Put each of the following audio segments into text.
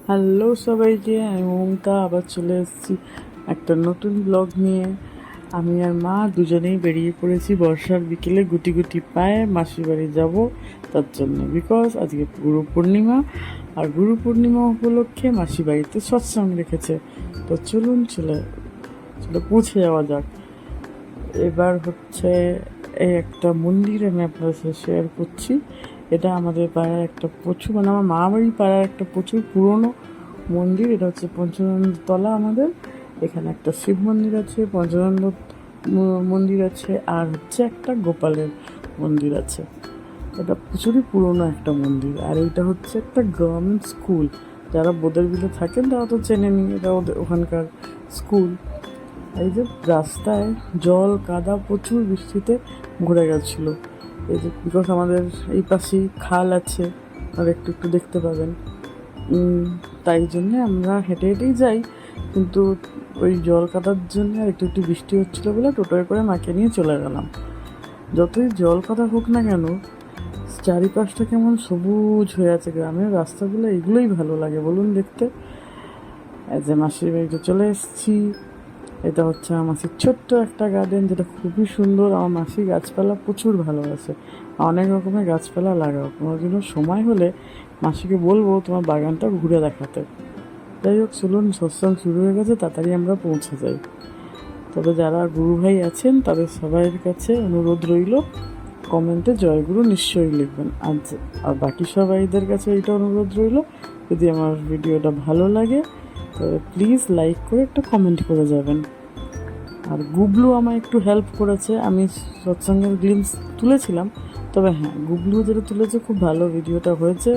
Hello সবাইকে, আমি মমতা আবার চলে এসেছি একটা নতুন ব্লগ নিয়ে। আমি আর মা দুজনেই বেরিয়ে পড়েছি বর্ষার বিকেলে গুটি গুটি পায়ে মাসির বাড়ি যাব তার জন্য, বিকজ আজকে গুরু পূর্ণিমা। আর গুরু পূর্ণিমা উপলক্ষে মাসি বাড়িতে সৎসঙ্গ রেখেছে। তো চলুন চলে চলে পৌঁছে যাওয়া যাক। এবার হচ্ছে এই একটা মন্দির আমি আপনাদের সাথে শেয়ার করছি। এটা আমাদের পাড়ার একটা প্রচুর, মানে আমার মা বাড়ির পাড়ার একটা প্রচুর পুরনো মন্দির। এটা হচ্ছে পঞ্চানন্দ তলা আমাদের। এখানে একটা শিব মন্দির আছে, পঞ্চানন্দ মন্দির আছে, আর হচ্ছে একটা গোপালের মন্দির আছে। এটা প্রচুরই পুরনো একটা মন্দির। আর এইটা হচ্ছে একটা গভর্নমেন্ট স্কুল। যারা বোদের বিলে থাকেন তারা তো চেনে নি, এটা ওদের ওখানকার স্কুল। এই যে রাস্তায় জল কাদা প্রচুর বৃষ্টিতে ভরে গেছিল। এই যে বিকজ আমাদের এই পাশেই খাল আছে, আর একটু একটু দেখতে পাবেন। তাই জন্যে আমরা হেঁটে হেঁটেই যাই, কিন্তু ওই জল কাদার জন্য আর একটু একটু বৃষ্টি হচ্ছিলো বলে টোটোয় করে মাকে নিয়ে চলে গেলাম। যতই জল কাদা হোক না কেন, চারিপাশটা কেমন সবুজ হয়ে আছে গ্রামের রাস্তাগুলো, এগুলোই ভালো লাগে বলুন দেখতে। এই যে মাসির বাড়িতে চলে এসেছি। এটা হচ্ছে আমার মাসির ছোট্ট একটা গার্ডেন, যেটা খুবই সুন্দর। আমার মাসি গাছপালা প্রচুর ভালোবাসে, অনেক রকমের গাছপালা লাগাও। কোনোদিনও সময় হলে মাসিকে বলবো তোমার বাগানটা ঘুরে দেখাতে। যাই হোক, চলুন, সৎসঙ্গ শুরু হয়ে গেছে, তাড়াতাড়ি আমরা পৌঁছে যাই। তবে যারা গুরু ভাই আছেন তাদের সবাইয়ের কাছে অনুরোধ রইল, কমেন্টে জয়গুরু নিশ্চয়ই লিখবেন। আর বাকি সবাইদের কাছে এইটা অনুরোধ রইল, যদি আমার ভিডিওটা ভালো লাগে তবে প্লিজ লাইক করে একটা কমেন্ট করে যাবেন। আর গুবলু আমায় একটু হেল্প করেছে, আমি সৎসঙ্গের গ্লিমস তুলেছিলাম, তবে হ্যাঁ, গুবলু যেটা তুলেছে খুব ভালো ভিডিওটা হয়েছে।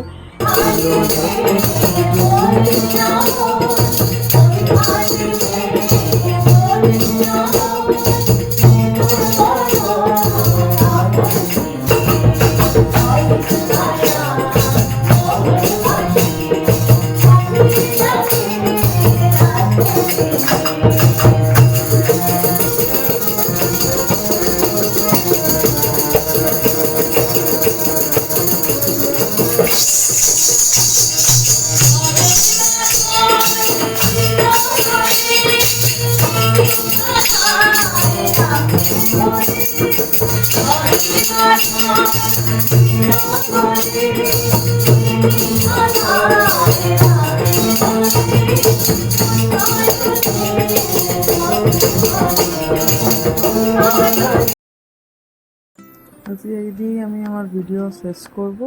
আজকে এই দিয়েই আমি আমার ভিডিও শেষ করব।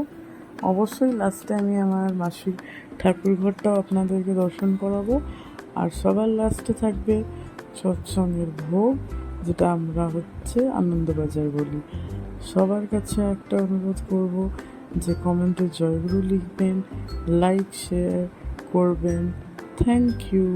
অবশ্যই লাস্টে আমি আমার মাসির ঠাকুর ঘরটাও আপনাদেরকে দর্শন করাবো। আর সবার লাস্টে থাকবে সৎসঙ্গের ভোগ, যেটা আমরা হচ্ছে আনন্দবাজার বলি। সবার কাছে একটা অনুরোধ করব যে কমেন্টে জয়গুরু লিখবেন, লাইক শেয়ার করবেন। Thank you.